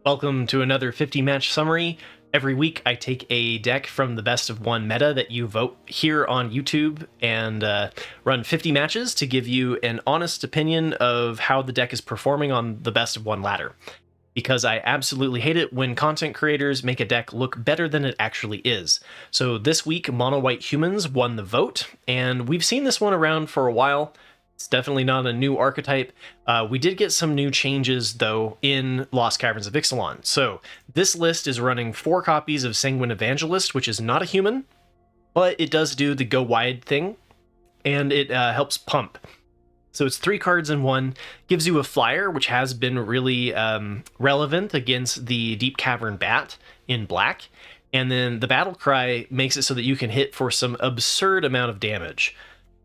Welcome to another 50 match summary. Every week I take a deck from the best of one meta that you vote here on YouTube and run 50 matches to give you an honest opinion of how the deck is performing on the best of one ladder. Because I absolutely hate it when content creators make a deck look better than it actually is. So this week, Mono White Humans won the vote, and we've seen this one around for a while. It's definitely not a new archetype. We did get some new changes, though, in Lost Caverns of Ixalan. So this list is running 4 copies of Sanguine Evangelist, which is not a human, but it does do the go wide thing, and it helps pump. So it's 3 cards in 1, gives you a flyer, which has been really relevant against the Deep Cavern Bat in black, and then the Battle Cry makes it so that you can hit for some absurd amount of damage.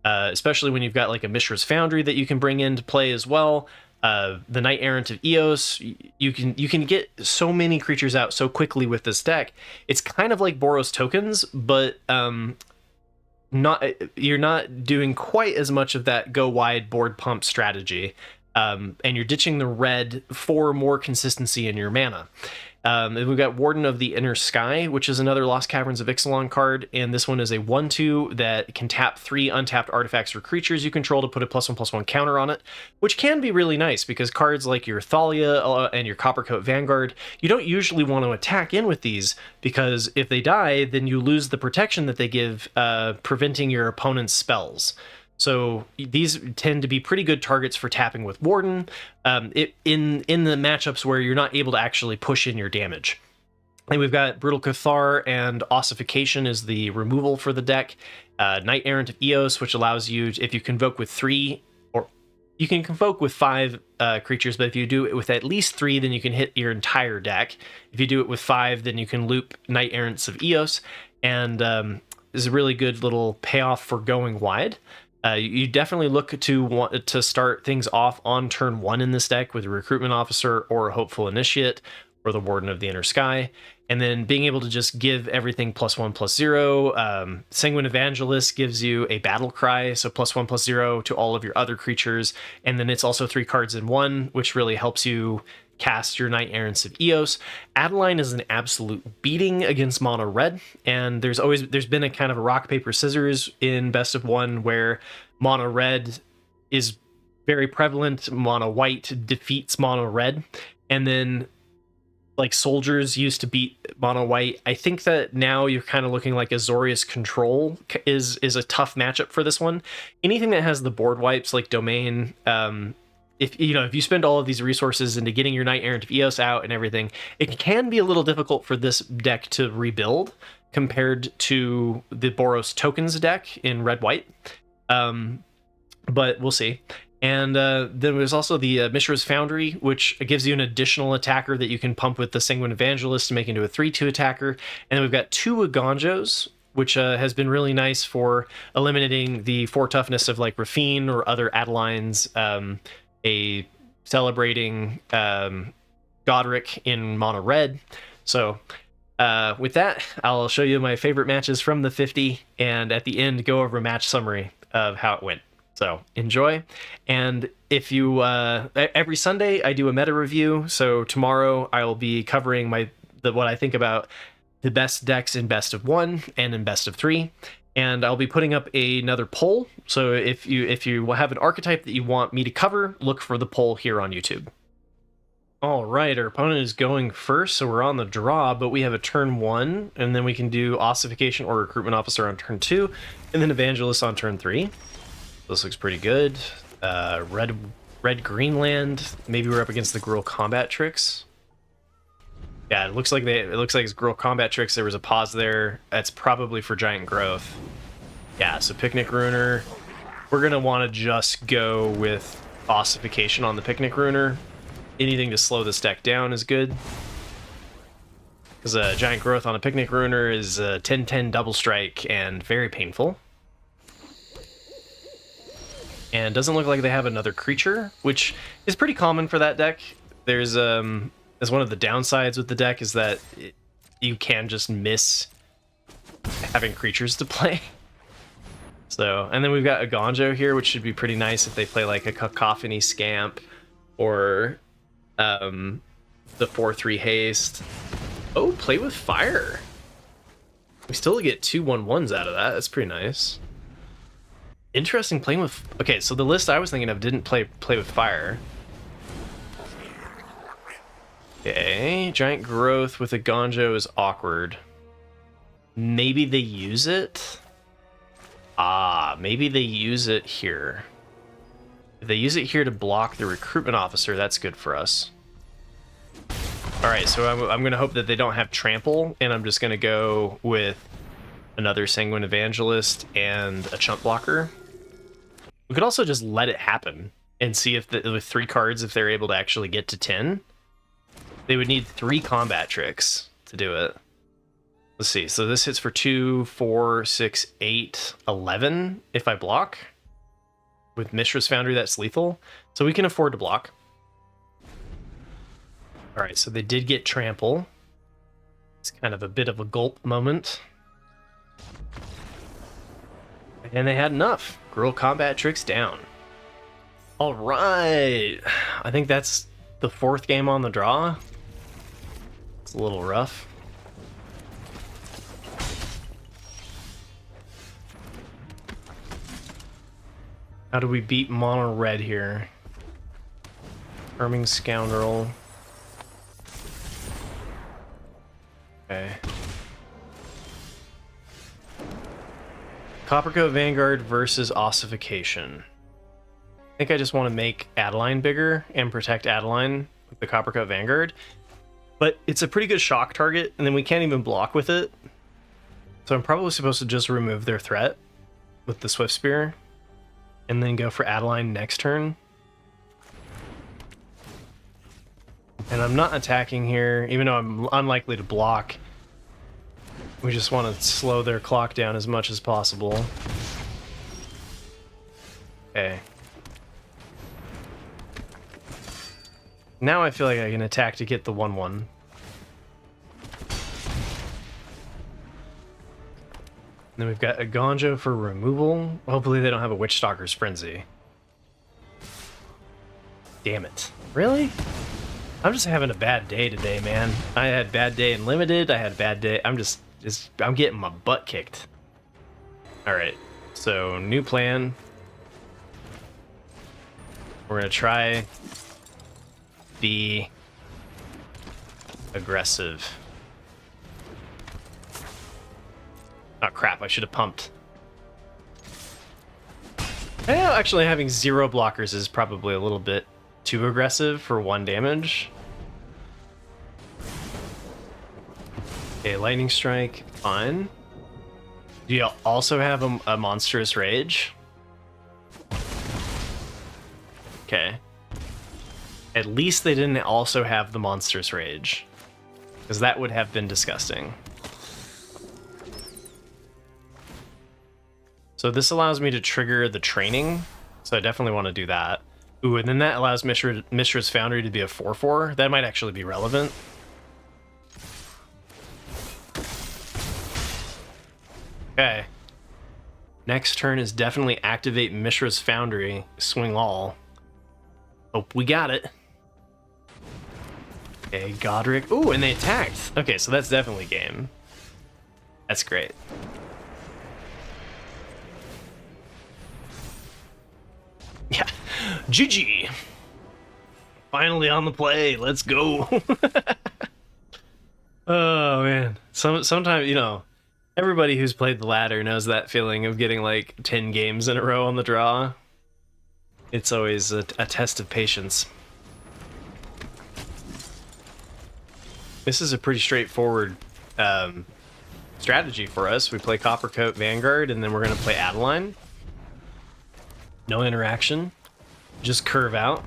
Especially when you've got like a Mishra's Foundry that you can bring into play as well. The Knight Errant of Eos, you can get so many creatures out so quickly with this deck. It's kind of like Boros Tokens, but you're not doing quite as much of that go wide board pump strategy, and you're ditching the red for more consistency in your mana. And we've got Warden of the Inner Sky, which is another Lost Caverns of Ixalan card, and this one is a 1/2 that can tap 3 untapped artifacts or creatures you control to put a +1/+1 counter on it, which can be really nice because cards like your Thalia and your Coppercoat Vanguard, you don't usually want to attack in with these because if they die, then you lose the protection that they give, preventing your opponent's spells. So these tend to be pretty good targets for tapping with Warden in the matchups where you're not able to actually push in your damage. And we've got Brutal Cathar and Ossification is the removal for the deck. Knight Errant of Eos, which allows you, if you convoke with 3, or you can convoke with 5 creatures, but if you do it with at least 3, then you can hit your entire deck. If you do it with 5, then you can loop Knight Errants of Eos, and is a really good little payoff for going wide. You definitely look to want to start things off on turn 1 in this deck with a Recruitment Officer or a Hopeful Initiate or the Warden of the Inner Sky, and then being able to just give everything +1/+0. Sanguine Evangelist gives you a Battle Cry, so +1/+0 to all of your other creatures, and then it's also 3 cards in 1, which really helps you cast your Knight Errants of Eos. Adeline is an absolute beating against mono red, and there's been a kind of a rock paper scissors in best of one where mono red is very prevalent, mono white defeats mono red, and then like soldiers used to beat mono white. I think that now you're kind of looking like Azorius Control is a tough matchup for this one. Anything that has the board wipes like Domain, if you spend all of these resources into getting your Knight Errant of Eos out and everything, it can be a little difficult for this deck to rebuild compared to the Boros Tokens deck in red-white. But we'll see. And then there's also the Mishra's Foundry, which gives you an additional attacker that you can pump with the Sanguine Evangelist to make into a 3/2 attacker. And then we've got 2 Agonjos, which has been really nice for eliminating the 4 toughness of like Rafine or other Adelines, a celebrating Godric in mono red. So with that, I'll show you my favorite matches from the 50, and at the end go over a match summary of how it went. So enjoy. And if you every Sunday I do a meta review, so tomorrow I will be covering what I think about the best decks in best of 1 and in best of 3. And I'll be putting up another poll. So if you have an archetype that you want me to cover, look for the poll here on YouTube. All right, our opponent is going first, so we're on the draw, but we have a turn 1, and then we can do Ossification or Recruitment Officer on turn 2, and then Evangelist on turn 3. This looks pretty good. Red Greenland. Maybe we're up against the Gruul Combat Tricks. Yeah, it looks like it's Gruul Combat Tricks. There was a pause there. That's probably for Giant Growth. Yeah, so Picnic Ruiner. We're going to want to just go with Ossification on the Picnic Ruiner. Anything to slow this deck down is good. Because Giant Growth on a Picnic Ruiner is 10/10 double strike and very painful. And doesn't look like they have another creature, which is pretty common for that deck. There's as one of the downsides with the deck is that you can just miss having creatures to play. So, and then we've got Agonjo here, which should be pretty nice if they play like a Cacophony Scamp or the 4/3 haste. Oh, play with fire. We still get 2 1/1s out of that. That's pretty nice. Interesting playing with... Okay, so the list I was thinking of didn't play with fire. Okay, giant growth with a Gonjo is awkward. Maybe they use it? Ah, maybe they use it here. If they use it here to block the recruitment officer, that's good for us. Alright, so I'm going to hope that they don't have trample, and I'm just going to go with another Sanguine Evangelist and a chump blocker. We could also just let it happen and see if with 3 cards, if they're able to actually get to 10. They would need 3 combat tricks to do it. Let's see. So this hits for 2, 4, 6, 8, 11 if I block. With Mishra's Foundry, that's lethal. So we can afford to block. All right, so they did get trample. It's kind of a bit of a gulp moment. And they had enough. Gruul combat tricks down. All right. I think that's the 4th game on the draw. It's a little rough. How do we beat mono red here? Arming Scoundrel. Okay. Coppercoat Vanguard versus Ossification. I think I just want to make Adeline bigger and protect Adeline with the Coppercoat Vanguard. But it's a pretty good shock target, and then we can't even block with it. So I'm probably supposed to just remove their threat with the Swift Spear, and then go for Adeline next turn. And I'm not attacking here, even though I'm unlikely to block. We just want to slow their clock down as much as possible. Okay. Now I feel like I can attack to get the 1/1. Then we've got a Gonjo for removal. Hopefully they don't have a Witchstalker's Frenzy. Damn it. Really? I'm just having a bad day today, man. I had a bad day in Limited. I had a bad day. I'm getting my butt kicked. Alright. So, new plan. We're going to try be aggressive. Oh crap, I should have pumped. Actually having 0 blockers is probably a little bit too aggressive for 1 damage. Okay, Lightning Strike, fine. Do you also have a Monstrous Rage? Okay. At least they didn't also have the Monstrous Rage, because that would have been disgusting. So this allows me to trigger the training, so I definitely want to do that. Ooh, and then that allows Mishra's Foundry to be a 4/4. That might actually be relevant. Okay. Next turn is definitely activate Mishra's Foundry, swing all. Hope we got it. Okay, Godric. Ooh, and they attacked. Okay, so that's definitely game. That's great. Yeah, GG. Finally on the play. Let's go. Oh man. Sometimes, you know, everybody who's played the ladder knows that feeling of getting like 10 games in a row on the draw. It's always a test of patience. This is a pretty straightforward strategy for us. We play Coppercoat Vanguard, and then we're going to play Adeline. No interaction. Just curve out.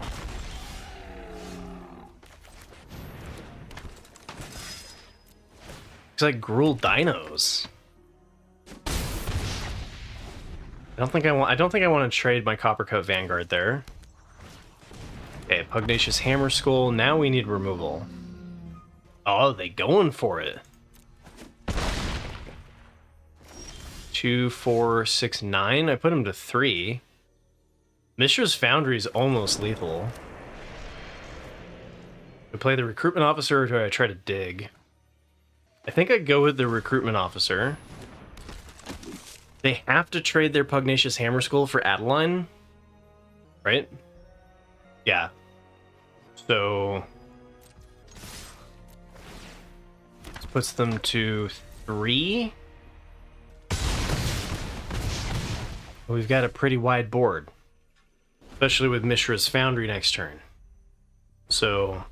Looks like Gruul Dinos. I don't think I want to trade my Coppercoat Vanguard there. Okay, Pugnacious Hammer Skull. Now we need removal. Oh, they going for it. 2, 4, 6, 9. I put him to 3. Mishra's Foundry is almost lethal. I play the recruitment officer or do I try to dig? I think I'd go with the recruitment officer. They have to trade their Pugnacious Hammer Skull for Adeline, right? Yeah. So this puts them to 3. We've got a pretty wide board, especially with Mishra's Foundry next turn. So,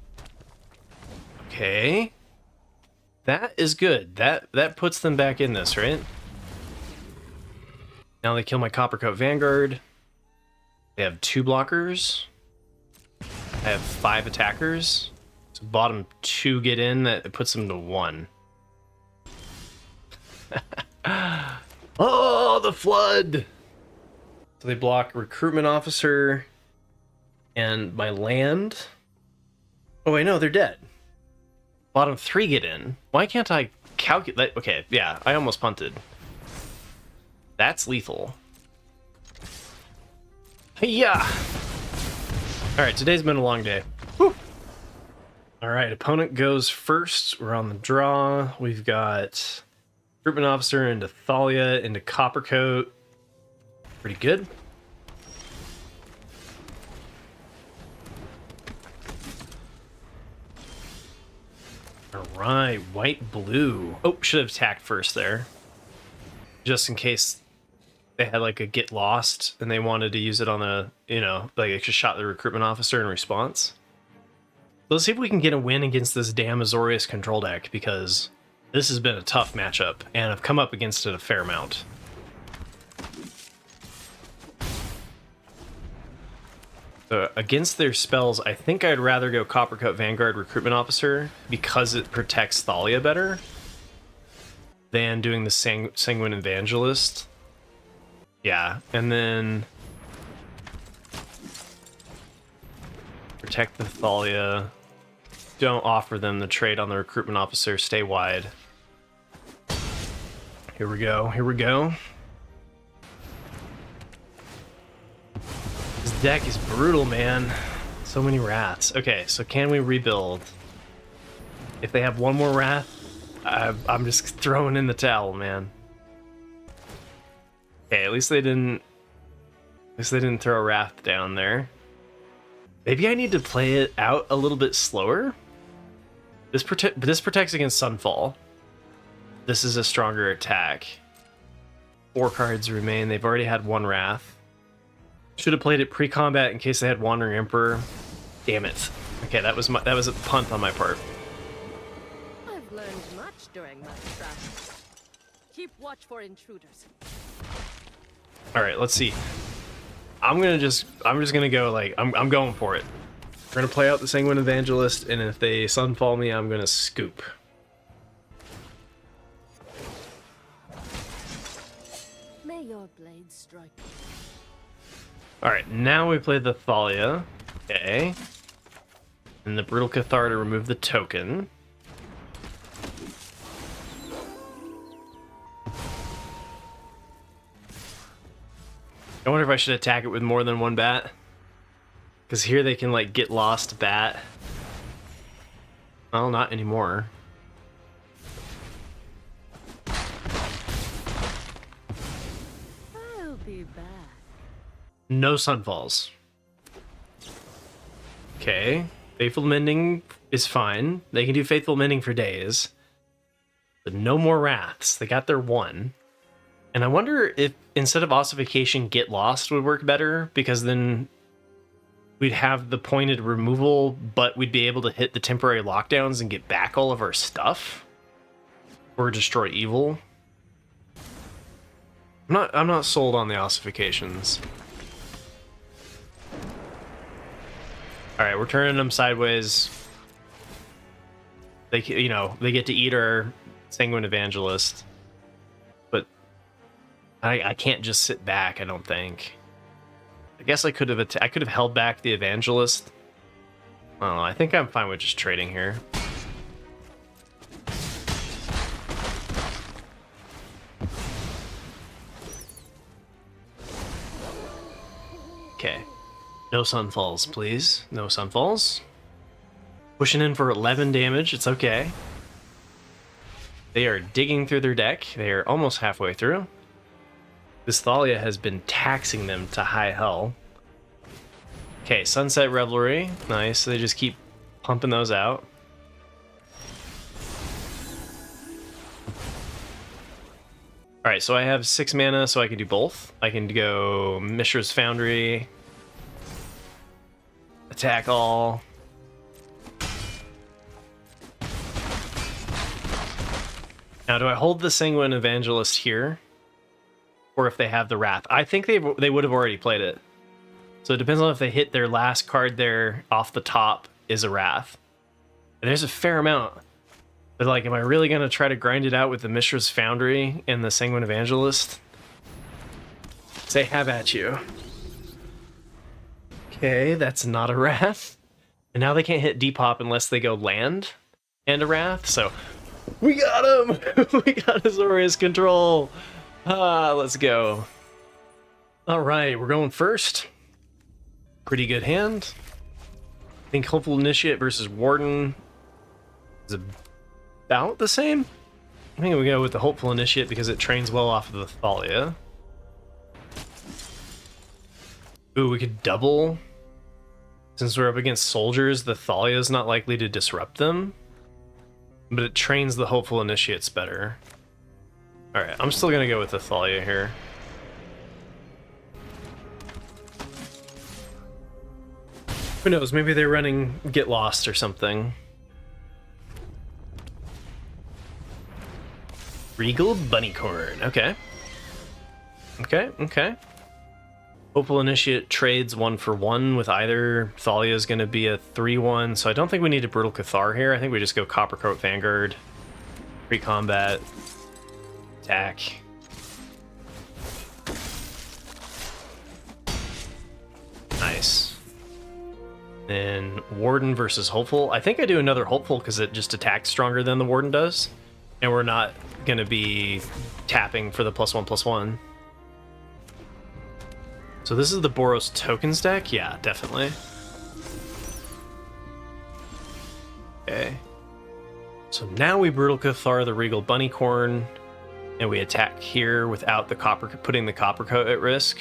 okay. That is good. That puts them back in this, right? Now they kill my Coppercoat Vanguard. They have 2 blockers. I have 5 attackers. So bottom 2 get in, that puts them to 1. Oh, the flood! So they block Recruitment Officer and my land. Oh wait, no, they're dead. Bottom 3 get in. Why can't I calculate? Okay, yeah, I almost punted. That's lethal. Yeah. All right, today's been a long day. Whew. All right, opponent goes first. We're on the draw. We've got Recruitment Officer into Thalia into Coppercoat. Pretty good. All right, white, blue. Oh, should have attacked first there. Just in case they had like a get lost and they wanted to use it on a, like it just shot the recruitment officer in response. Let's see if we can get a win against this damn Azorius Control deck, because this has been a tough matchup and I've come up against it a fair amount. So against their spells, I think I'd rather go Coppercoat Vanguard Recruitment Officer because it protects Thalia better than doing the Sanguine Evangelist. Yeah, and then protect the Thalia. Don't offer them the trade on the Recruitment Officer. Stay wide. Here we go. Here we go. This deck is brutal, man. So many Wraths. Okay, so can we rebuild? If they have one more Wrath, I'm just throwing in the towel, man. Okay, at least they didn't throw a Wrath down there. Maybe I need to play it out a little bit slower. This protects against Sunfall. This is a stronger attack. 4 cards remain. They've already had 1 Wrath. Should have played it pre-combat in case they had Wandering Emperor. Damn it. Okay, that was a punt on my part. I've learned much during my travels. Keep watch for intruders. All right, let's see. I'm just gonna go like I'm going for it. We're gonna play out the Sanguine Evangelist, and if they Sunfall me, I'm gonna scoop. May your blade strike. All right, now we play the Thalia. Okay. And the Brutal Cathar to remove the token. I wonder if I should attack it with more than 1 bat. Because here they can, like, get lost bat. Well, not anymore. I'll be back. No Sunfalls. Okay. Faithful Mending is fine. They can do Faithful Mending for days. But no more Wraths. They got their 1. And I wonder if instead of ossification, Get Lost would work better, because then we'd have the pointed removal, but we'd be able to hit the temporary lockdowns and get back all of our stuff. Or destroy evil. I'm not sold on the ossifications. Alright, we're turning them sideways. They get to eat our Sanguine Evangelist. I can't just sit back, I don't think. I guess I could have held back the Evangelist. I don't know, I think I'm fine with just trading here. Okay. No Sunfalls, please. No Sunfalls. Pushing in for 11 damage. It's okay. They are digging through their deck. They are almost halfway through. This Thalia has been taxing them to high hell. Okay, Sunset Revelry. Nice. So they just keep pumping those out. Alright, so I have 6 mana, so I can do both. I can go Mishra's Foundry. Attack all. Now, do I hold the Sanguine Evangelist here? Or if they have the Wrath? I think they would have already played it. So it depends on if they hit their last card there off the top is a Wrath. And there's a fair amount. But like, am I really going to try to grind it out with the Mishra's Foundry and the Sanguine Evangelist? Say have at you. Okay, that's not a Wrath. And now they can't hit Depop unless they go land and a Wrath. So we got him! We got Azorius Control! Ah, let's go. Alright, we're going first. Pretty good hand. I think Hopeful Initiate versus Warden is about the same. I think we go with the Hopeful Initiate because it trains well off of the Thalia. Ooh, we could double. Since we're up against soldiers, the Thalia is not likely to disrupt them. But it trains the Hopeful Initiates better. Alright, I'm still gonna go with the Thalia here. Who knows, maybe they're running Get Lost or something. Regal Bunnycorn, okay. Okay. Hopeful Initiate trades 1-for-1 with either. Thalia is going to be a 3-1, so I don't think we need a Brutal Cathar here. I think we just go Coppercoat Vanguard, pre-combat, attack. Nice. Then Warden versus Hopeful. I think I do another Hopeful because it just attacks stronger than the Warden does, and we're not going to be tapping for the +1/+1. So this is the Boros Tokens deck? Yeah, definitely. Okay. So now we Brutal Cathar the Regal Bunnycorn, and we attack here without the putting the Coppercoat at risk.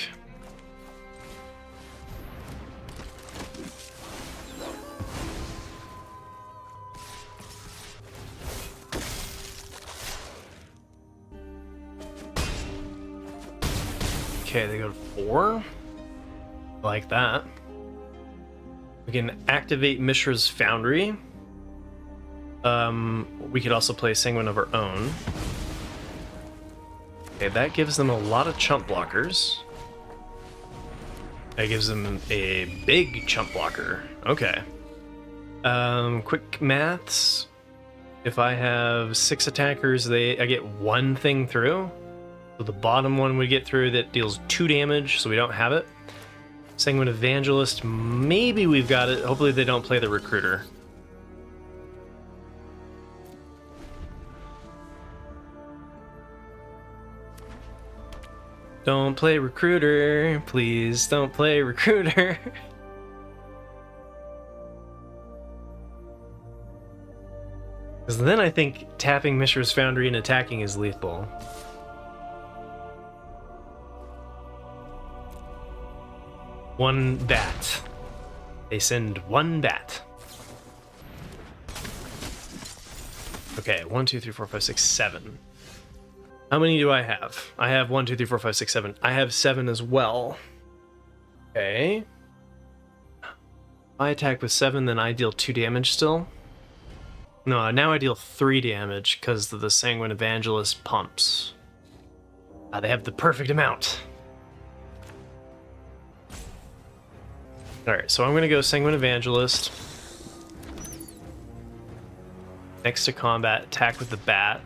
Okay, they go to 4. Like that. We can activate Mishra's Foundry. We could also play Sanguine of our own. Okay, that gives them a lot of chump blockers. That gives them a big chump blocker. Okay. Quick maths. If I have 6 attackers, I get 1 thing through. So the bottom one we get through that deals 2 damage, so we don't have it. Sanguine Evangelist, maybe we've got it. Hopefully they don't play the Recruiter. Don't play Recruiter, please don't play Recruiter. Because then I think tapping Mishra's Foundry and attacking is lethal. One bat. They send 1 bat. Okay, 1, 2, 3, 4, 5, 6, 7. How many do I have? I have 1, 2, 3, 4, 5, 6, 7. I have 7 as well. Okay. If I attack with 7, then I deal 2 damage still. No, now I deal 3 damage because the Sanguine Evangelist pumps. They have the perfect amount. Alright, so I'm going to go Sanguine Evangelist. Next to combat, attack with the bat.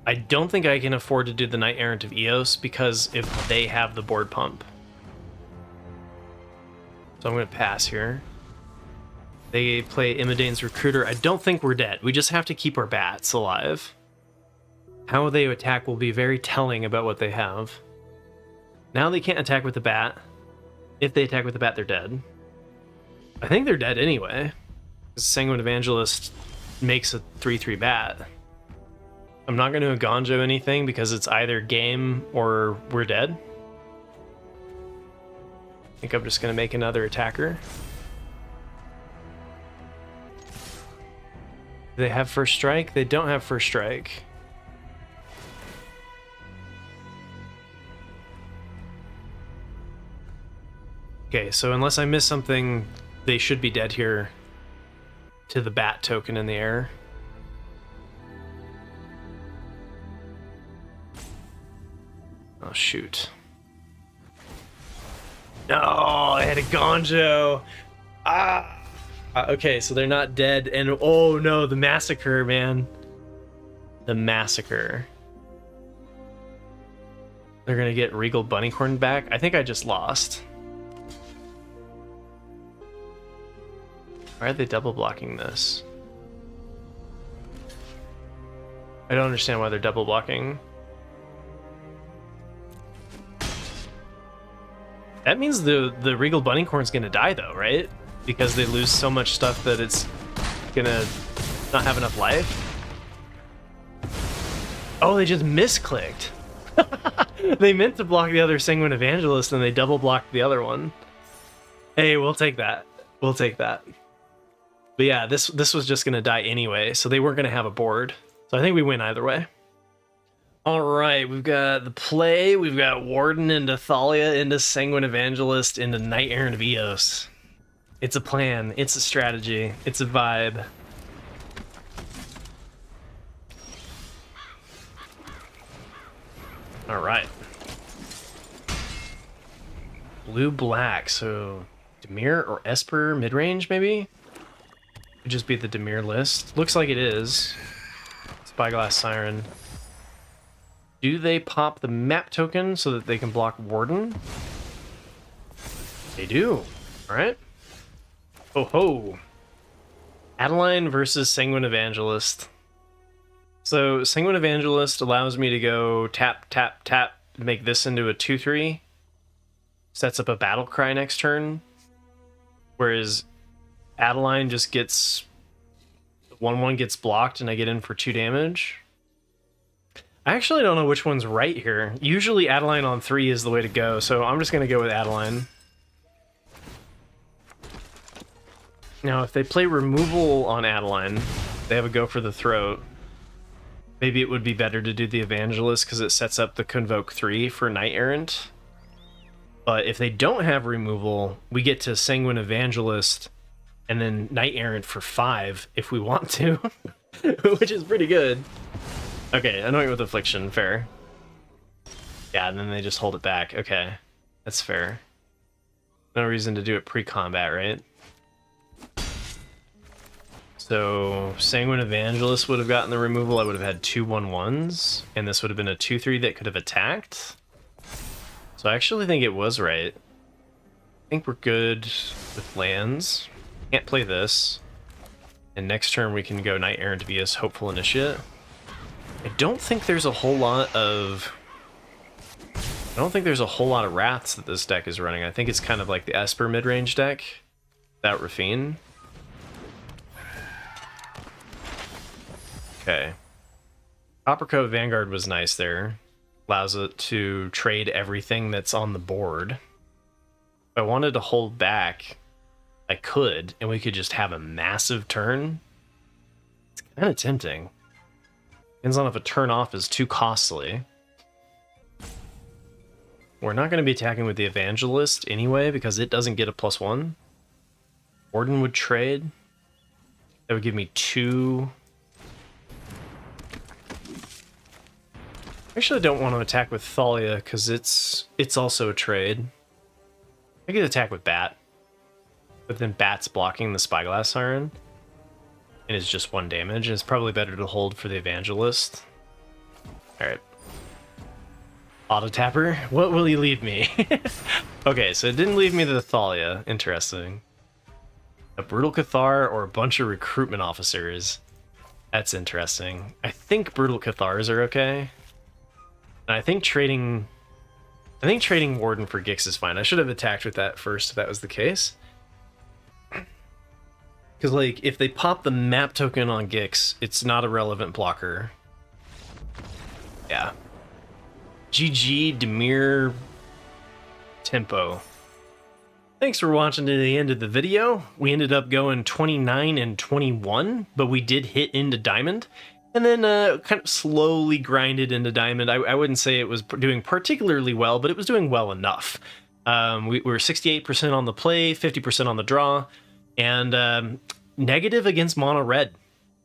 I don't think I can afford to do the Knight Errant of Eos because if they have the board pump. So I'm going to pass here. They play Imidane's Recruiter. I don't think we're dead. We just have to keep our bats alive. How they attack will be very telling about what they have. Now they can't attack with the bat. If they attack with the bat, they're dead. I think they're dead anyway. Sanguine Evangelist makes a 3/3 bat. I'm not going to Agonjo anything because it's either game or we're dead. I think I'm just going to make another attacker. Do they have first strike? They don't have first strike. Okay, so unless I miss something, they should be dead here to the bat token in the air. Oh, shoot. No, I had a Gonjo. Okay, so they're not dead. And oh no, the massacre, man. The massacre. They're gonna get Regal Bunnycorn back. I think I just lost. Why are they double blocking this? I don't understand why they're double blocking. That means the Regal Bunnycorn's gonna die though, right? Because they lose so much stuff that it's gonna not have enough life. Oh, they just misclicked. They meant to block the other Sanguine Evangelist and they double blocked the other one. Hey, we'll take that. We'll take that. But yeah, this was just gonna die anyway, so they weren't gonna have a board. So I think we win either way. All right, we've got the play. We've got Warden into Thalia, into Sanguine Evangelist, into Knight Errant Vios. It's a plan. It's a strategy. It's a vibe. All right. Blue-black, so Dimir or Esper mid-range, maybe? Could just be the Dimir list. Looks like it is. Spyglass Siren. Do they pop the map token so that they can block Warden? They do. All right. Oh ho. Adeline versus Sanguine Evangelist. So Sanguine Evangelist allows me to go tap, tap, tap, make this into a 2/3. Sets up a battle cry next turn. Whereas Adeline just gets 1/1 gets blocked and I get in for 2 damage. I actually don't know which one's right here. Usually Adeline on 3 is the way to go, so I'm just gonna go with Adeline. Now, if they play removal on Adeline, they have a go for the throat. Maybe it would be better to do the Evangelist because it sets up the Convoke 3 for Knight Errant. But if they don't have removal, we get to Sanguine Evangelist and then Knight Errant for 5 if we want to, which is pretty good. Okay, Anoint with Affliction, fair. Yeah, and then they just hold it back. Okay, that's fair. No reason to do it pre-combat, right? So Sanguine Evangelist would have gotten the removal. I would have had 2 1/1s, and this would have been a 2/3 that could have attacked. So I actually think it was right. I think we're good with lands. Can't play this. And next turn we can go Knight Errant Vios Hopeful Initiate. I don't think there's a whole lot of Wraths that this deck is running. I think it's kind of like the Esper mid-range deck without Rafine. Okay. Coppercoat Vanguard was nice there. Allows it to trade everything that's on the board. If I wanted to hold back, I could, and we could just have a massive turn. It's kind of tempting. Depends on if a turn off is too costly. We're not going to be attacking with the Evangelist anyway because it doesn't get a +1. Warden would trade. That would give me 2. I actually don't want to attack with Thalia because it's also a trade. I could attack with Bat, but then Bat's blocking the Spyglass Siren. And it's just 1 damage, and it's probably better to hold for the Evangelist. Alright. Auto Tapper, what will you leave me? Okay, so it didn't leave me the Thalia. Interesting. A Brutal Cathar or a bunch of Recruitment Officers. That's interesting. I think Brutal Cathars are okay. And I think trading Warden for Gix is fine. I should have attacked with that first if that was the case. Because, like, if they pop the map token on Gix, it's not a relevant blocker. Yeah. GG, Dimir Tempo. Thanks for watching to the end of the video. We ended up going 29 and 21, but we did hit into Diamond. And then kind of slowly grinded into Diamond. I wouldn't say it was doing particularly well, but it was doing well enough. We were 68% on the play, 50% on the draw, and negative against mono red.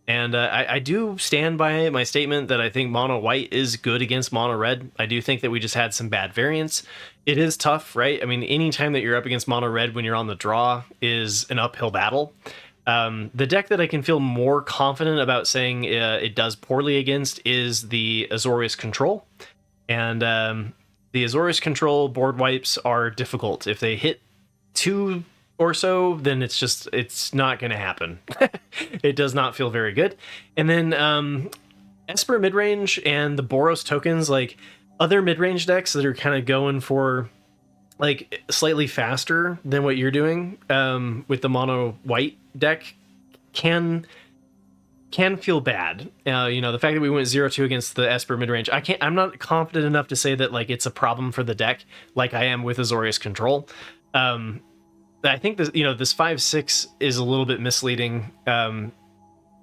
And I do stand by my statement that I think mono white is good against mono red. I do think that we just had some bad variants. It is tough, right? I mean, anytime that you're up against mono red when you're on the draw is an uphill battle. The deck that I can feel more confident about saying it does poorly against is the Azorius Control. And the Azorius Control board wipes are difficult. If they hit 2 or so, then it's not going to happen. It does not feel very good. And then Esper midrange and the Boros tokens, like other midrange decks that are kind of going for like slightly faster than what you're doing with the mono white deck can feel bad. You know, the fact that we went 0-2 against the Esper midrange, I'm not confident enough to say that like it's a problem for the deck like I am with Azorius Control. I think this, you know, this 5-6 is a little bit misleading.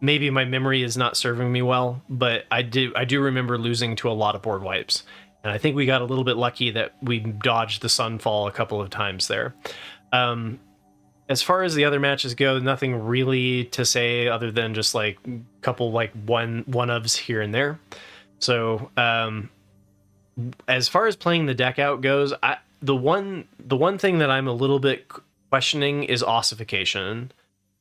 Maybe my memory is not serving me well, but I do remember losing to a lot of board wipes. And I think we got a little bit lucky that we dodged the Sunfall a couple of times there. As far as the other matches go, nothing really to say other than just like a couple like one-ofs here and there. So as far as playing the deck out goes, the one thing that I'm a little bit questioning is ossification,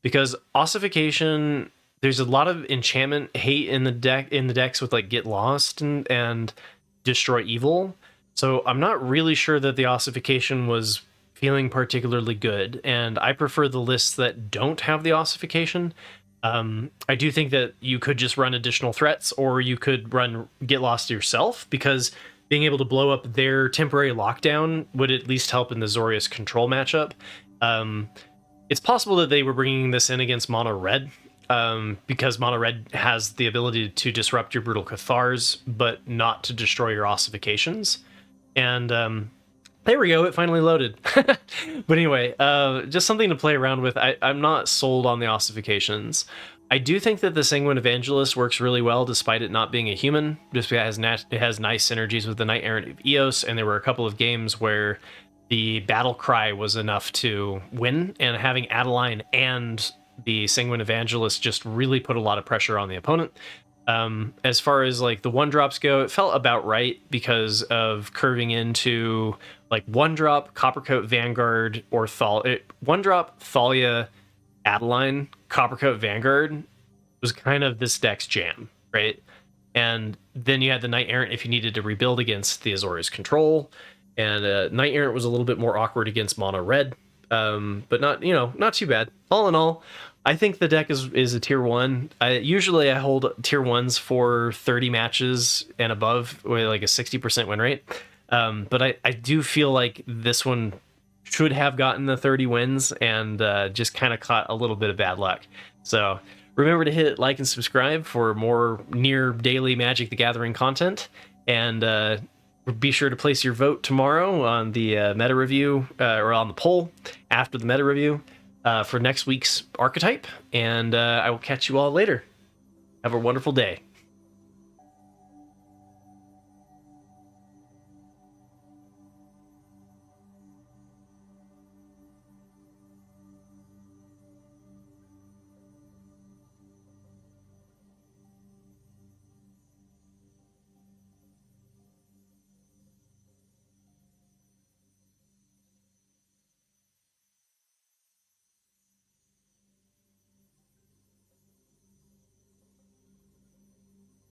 because ossification, there's a lot of enchantment hate in the decks with like Get Lost and Destroy Evil. So I'm not really sure that the ossification was feeling particularly good, and I prefer the lists that don't have the ossification. I do think that you could just run additional threats, or you could run Get Lost yourself, because being able to blow up their temporary lockdown would at least help in the Azorius Control matchup. It's possible that they were bringing this in against mono red, because mono red has the ability to disrupt your Brutal Cathars, but not to destroy your ossifications. And there we go, it finally loaded. But anyway, just something to play around with. I'm not sold on the ossifications. I do think that the Sanguine Evangelist works really well despite it not being a human, just because it has nice synergies with the Knight Errant of Eos, and there were a couple of games where the battle cry was enough to win, and having Adeline and the Sanguine Evangelist just really put a lot of pressure on the opponent. As far as like the 1-drops go, it felt about right because of curving into like 1-drop Coppercoat Vanguard or 1-drop Thalia Adeline Coppercoat Vanguard was kind of this deck's jam, right? And then you had the Knight Errant if you needed to rebuild against the Azorius Control, and Knight Errant was a little bit more awkward against mono red, but not too bad. All in all, I think the deck is a tier 1. Usually I hold tier 1s for 30 matches and above with like a 60% win rate. But I do feel like this one should have gotten the 30 wins and just kind of caught a little bit of bad luck. So remember to hit like and subscribe for more near daily Magic the Gathering content. And be sure to place your vote tomorrow on the meta review, or on the poll after the meta review, for next week's archetype. And I will catch you all later. Have a wonderful day.